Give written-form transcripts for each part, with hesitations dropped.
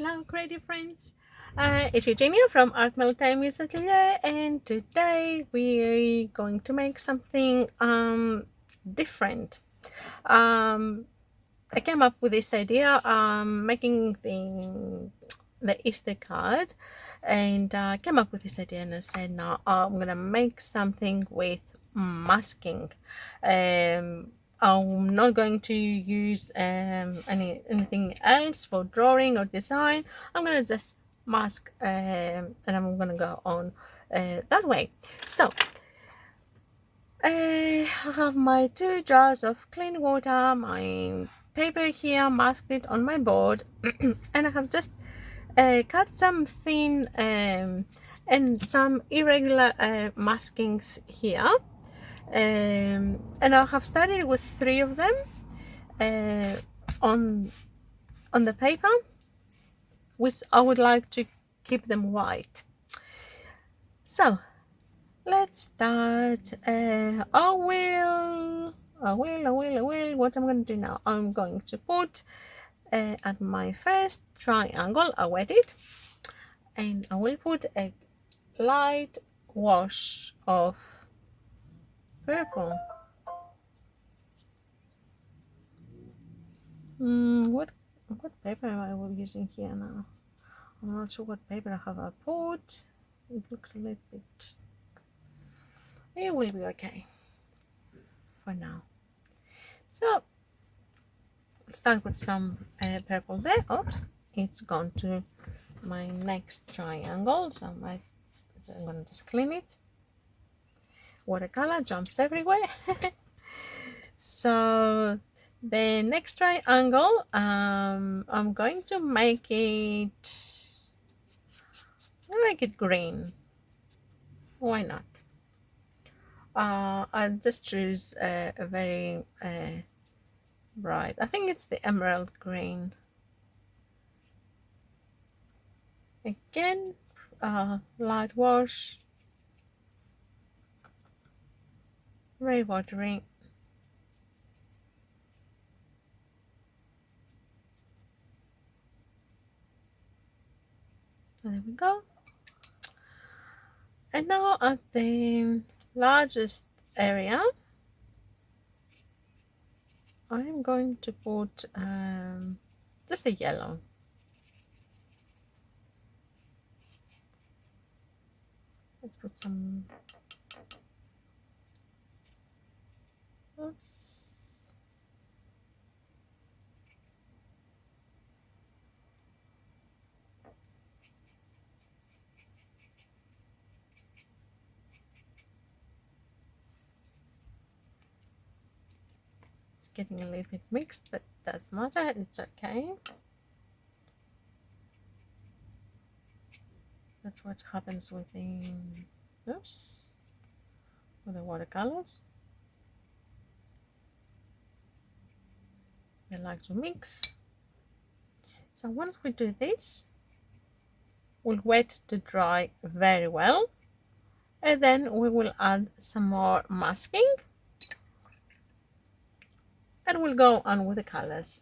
Hello creative friends, it's Eugenia from Art Meltime Music Atelier, and today we're going to make something different. I came up with this idea making the Easter card, and I came up with this idea and I said, now I'm gonna make something with masking. I'm not going to use anything else for drawing or design. I'm gonna just mask, and I'm gonna go on that way. So I have my 2 jars of clean water, my paper here, masked it on my board, and I have just cut some thin and some irregular maskings here. And I have started with 3 of them on the paper, which I would like to keep them white. So let's start. I will. What I'm going to do now, I'm going to put at my first triangle, I wet it, and I will put a light wash of purple. What paper am I using here now? I'm not sure what paper I have put. It looks a little bit. It will be okay for now. So start with some purple there. Oops, it's gone to my next triangle, so I'm going to just clean it. Watercolor jumps everywhere. So the next triangle, I'm going to make it green. Why not? I'll just choose a very bright, I think it's the emerald green. Again, light wash, very watery. There we go. And now at the largest area, I'm going to put just a yellow. Let's put some. Oops. It's getting a little bit mixed, but doesn't matter, it's okay. That's what happens with the watercolors. They like to mix. So once we do this, we'll wet to dry very well, and then we will add some more masking, and we'll go on with the colors.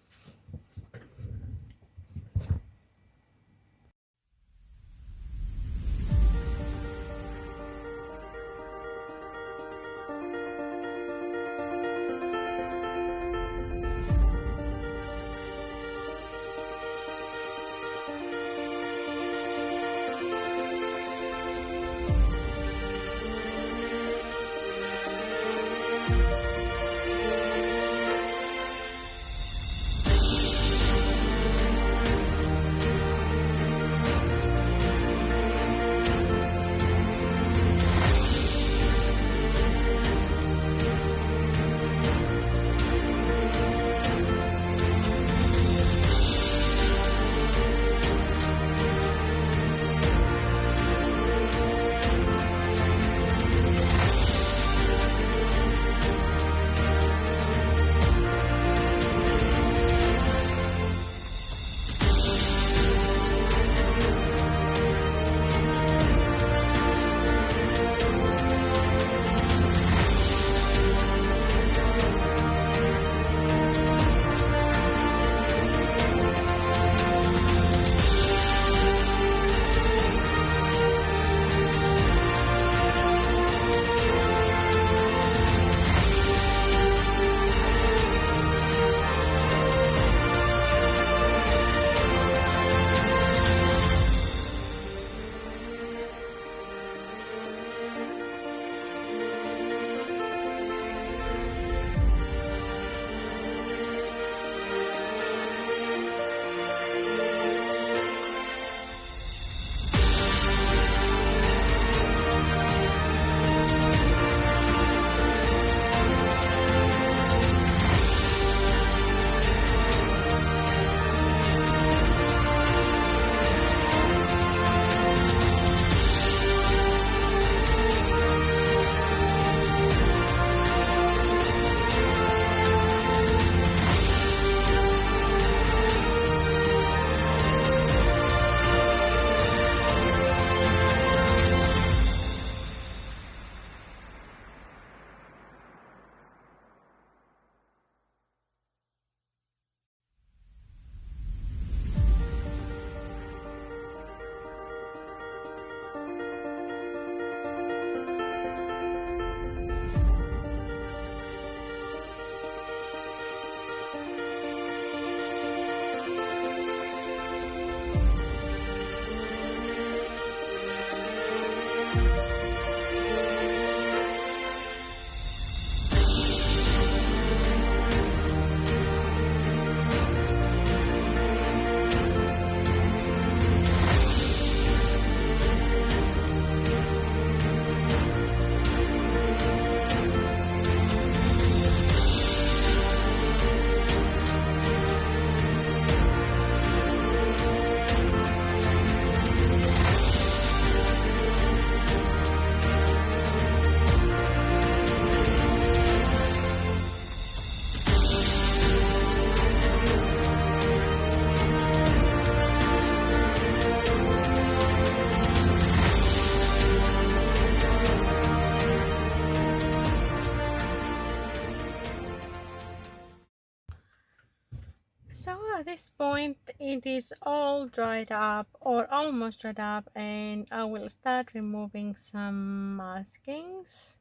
At this point it is all dried up or almost dried up, and I will start removing some maskings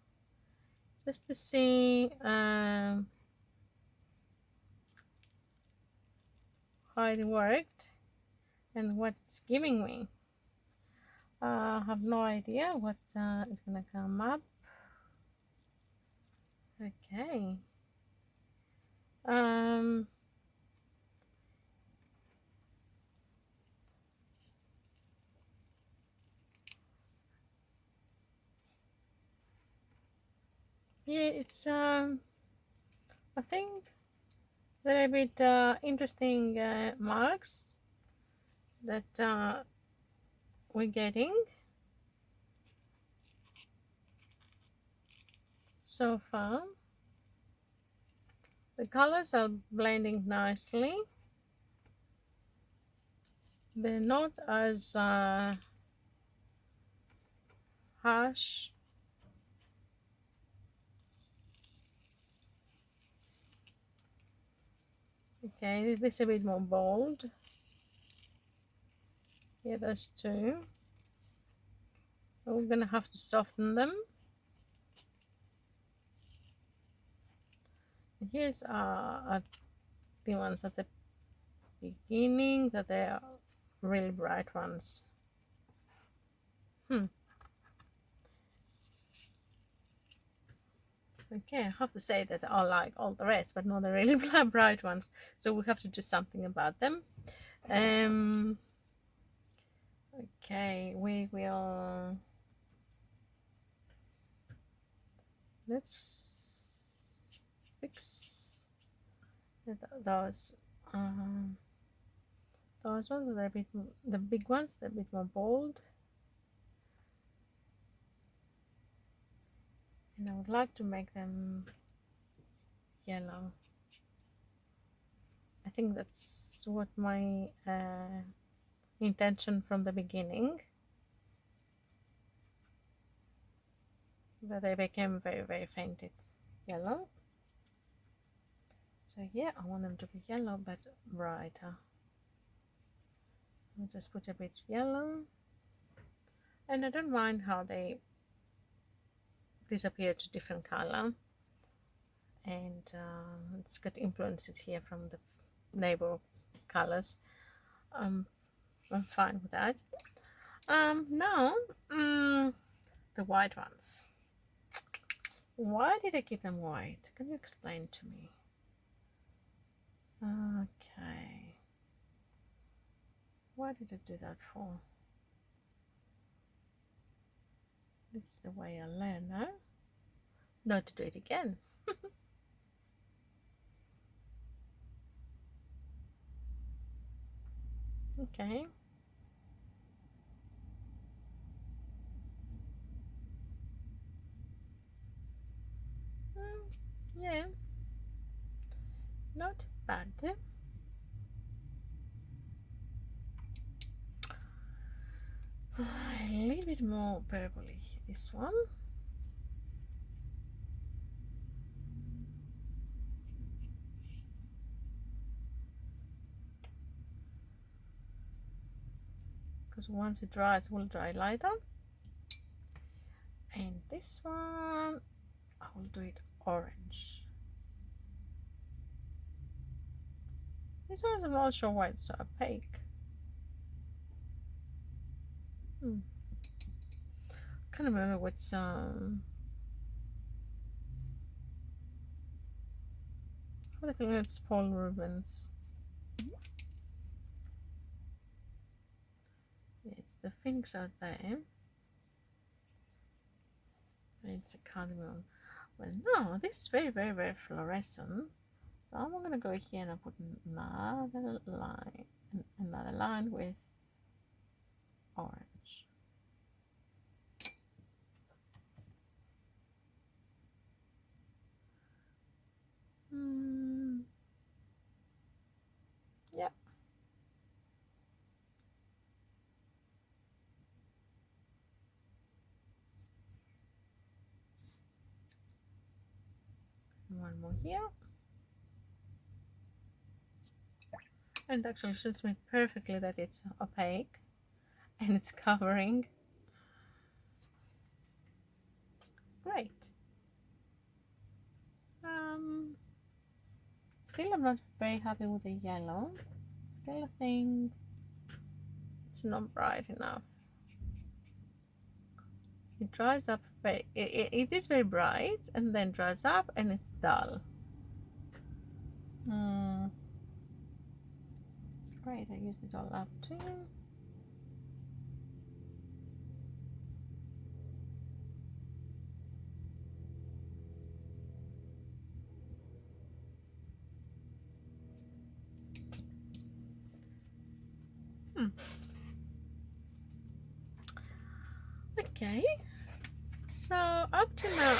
just to see how it worked and what it's giving me. I have no idea what is gonna come up. Okay. Yeah, it's I think they're a bit interesting marks that we're getting so far. The colors are blending nicely. They're not as harsh. Okay, this is a bit more bold. Yeah, those two. We're gonna have to soften them. Here's the ones at the beginning, that they are really bright ones. Okay, I have to say that I like all the rest, but not the really bright ones. So we have to do something about them. Okay, we will. Let's fix those. Those ones are a bit. The big ones, they're a bit more bold. And I would like to make them yellow. I think that's what my intention from the beginning, but they became very fainted yellow. So yeah, I want them to be yellow but brighter. I'll just put a bit yellow, and I don't mind how they disappear to different color, and it's got influences here from the neighbor colors. I'm fine with that. Now the white ones. Why did I keep them white? Can you explain to me? Okay. Why did I do that for? This is the way I learn, no? Not to do it again. Okay. Yeah. Not bad. A little bit more purpley, this one. Because once it dries, it will dry lighter. And this one, I will do it orange. This one, I'm not sure why it's so opaque. I can't remember what's what I think it's Paul Rubens. It's the things out there. It's a cardamom. Well, no, this is very fluorescent. So I'm gonna go here and I'll put another line with orange. Yep. One more here. And actually suits me perfectly that it's opaque and it's covering. Great. Still I'm not very happy with the yellow. Still I think it's not bright enough. It dries up very, it is very bright and then dries up and it's dull. Great, I used it all up too. Okay, so up to now,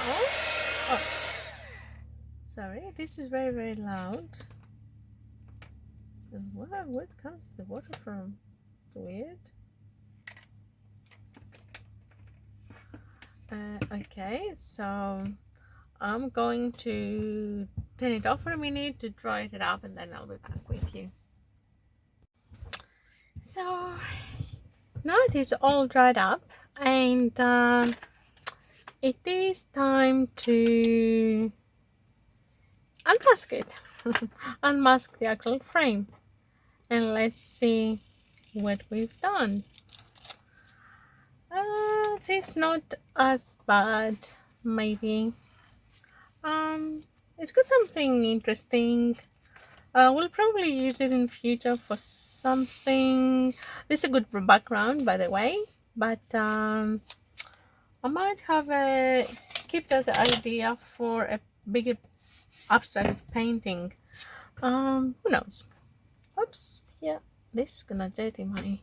oh, sorry, this is very, very loud. And where comes the water from? It's weird. Okay, so I'm going to turn it off for a minute to dry it up and then I'll be back with you. So now it is all dried up and it is time to unmask it. Unmask the actual frame and let's see what we've done. It's not as bad, maybe. It's got something interesting. We'll probably use it in future for something. This is a good background, by the way, but I might have keep that idea for a bigger abstract painting. Who knows? Oops, yeah, this is gonna dirty my.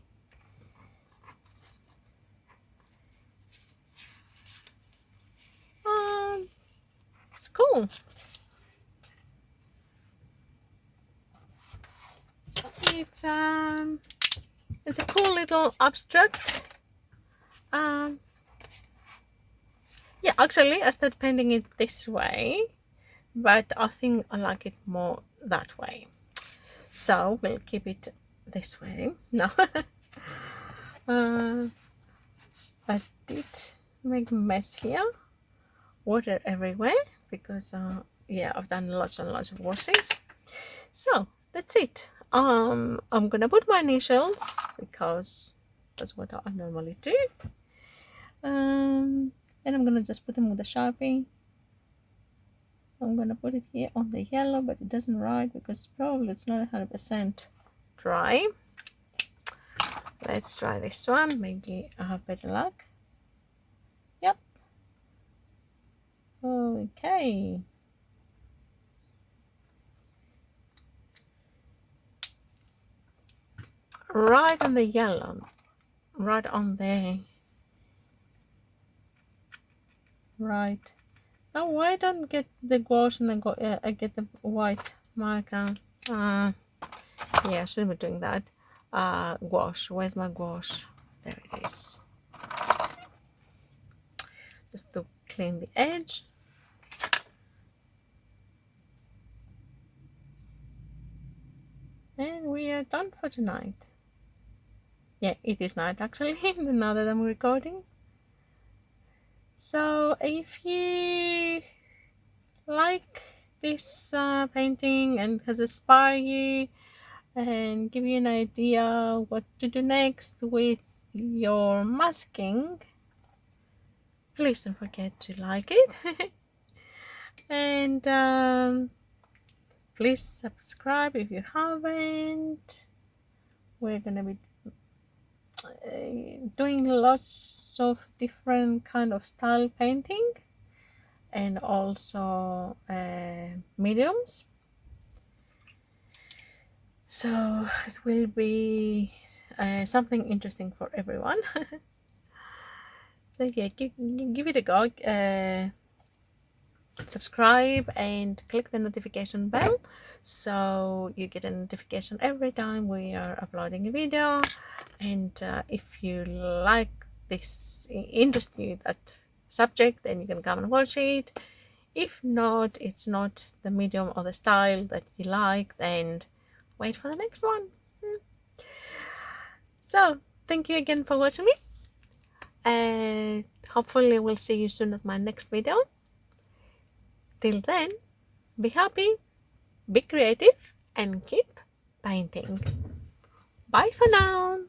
It's cool. It's a cool little abstract. Yeah, actually I started painting it this way, but I think I like it more that way, so we'll keep it this way. No. I did make a mess here, water everywhere, because yeah, I've done lots and lots of washes. So that's it. I'm gonna put my initials because that's what I normally do. And I'm gonna just put them with a Sharpie. I'm gonna put it here on the yellow, but it doesn't write because probably it's not 100% dry. Let's try this one, maybe I have better luck. Yep. Okay. Right on the yellow, right on the right. Now why don't get the gouache and I get the white marker? Yeah, I shouldn't be doing that. Gouache, where's my gouache? There it is. Just to clean the edge. And we are done for tonight. Yeah, it is night actually, now that I'm recording. So if you like this painting and has inspired you and give you an idea what to do next with your masking, please don't forget to like it. And please subscribe if you haven't. We're gonna be doing lots of different kind of style painting and also mediums, so it will be something interesting for everyone. So yeah, give it a go. Subscribe and click the notification bell so you get a notification every time we are uploading a video. And if you like this, interest you that subject, then you can come and watch it. If not, it's not the medium or the style that you like, then wait for the next one. So thank you again for watching me. Hopefully we'll see you soon at my next video. Till then, be happy, be creative, and keep painting. Bye for now.